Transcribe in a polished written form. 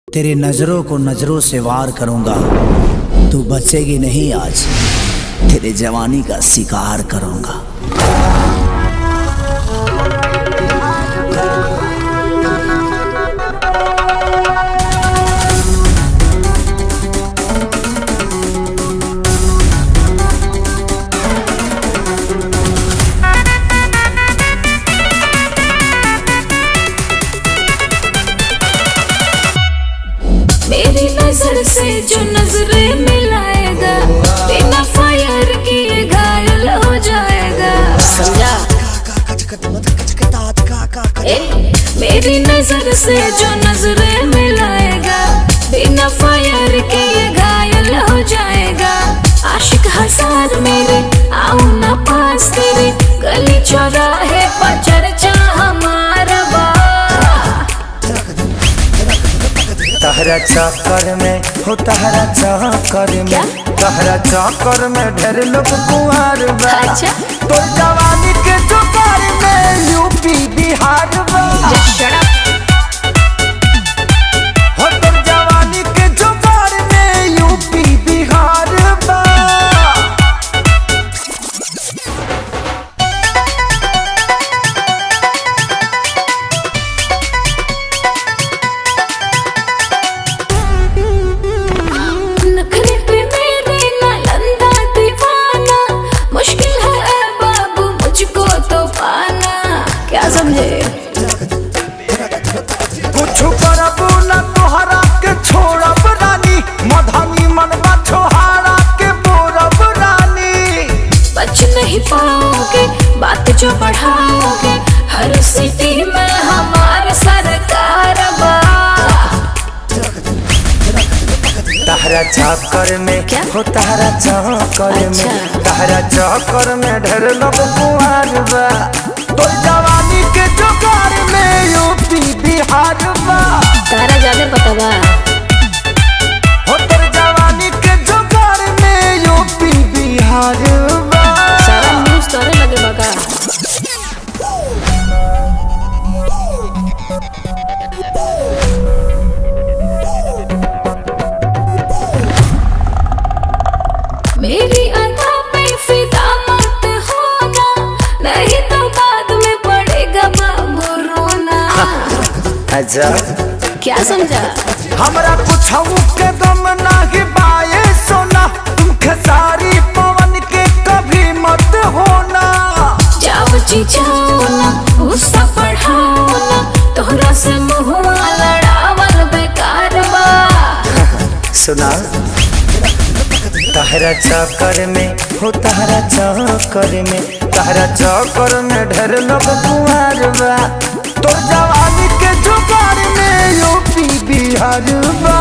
तेरे नजरों को नजरों से वार करूंगा, तू बचेगी नहीं आज, तेरे जवानी का शिकार करूंगा। मेरी नजर से जो नजरें मिलाएगा, बिना फायर किए घायल हो जाएगा। समझा? मेरी नजर से जो नजरें मिलाएगा, बिना फायर किए घायल हो जाएगा। आशिक हजार मेरे, आओ ना पास तेरे, गली चौराहे पर चर्चा हमारा। तहरा चक्कर में हो, तहरा चक्कर में, तहरा चक्कर में ढेर लोग कुंवार बा। अच्छा? तो जवानी के जुगाड़ में यूपी बिहार बा। हो तो जवानी के जुगाड़ में यूपी बिहार बा। समझे? कुछ करबू न तोहरा के छोड़ब रानी, मधनी मनवा छोहारा के बोरब रानी। बच नहीं पाओगे बात जो बढ़ाओगे, हर सिटी में हमारे सरकार बा। तहरा चक्कर में क्या? हो, तहरा चक्कर अच्छा। में, तहरा चक्कर में ढेर लोग कुंवार बा। तो जवानी के जुगाड़ में यूपी बिहार बा। तारा ज्यादा पता बा। हो तो जवानी के जुगाड़ में यूपी बिहार बा। सारा न्यूज़ तोरे लगे बा का? मेरी अदा पे फिदा मत होना, नहीं तो बाद में पड़ेगा बाबू रोना। अच्छा, क्या समझा? हमरा कुछ के दम नाही बाए सोना, तुमके सारी पवन के कभी मत होना। जाओ जी जाओ ना, गुस्सा बढ़ाओ ना, तोहरा से मुहुआ लड़ावल बेकार बा। सुना, तहरा चक्कर में हो, तहरा चक्कर में, तहरा चक्कर में ढेर लोग कुंवार बा। तो जवानी के जुगाड़ में यूपी बिहार बा।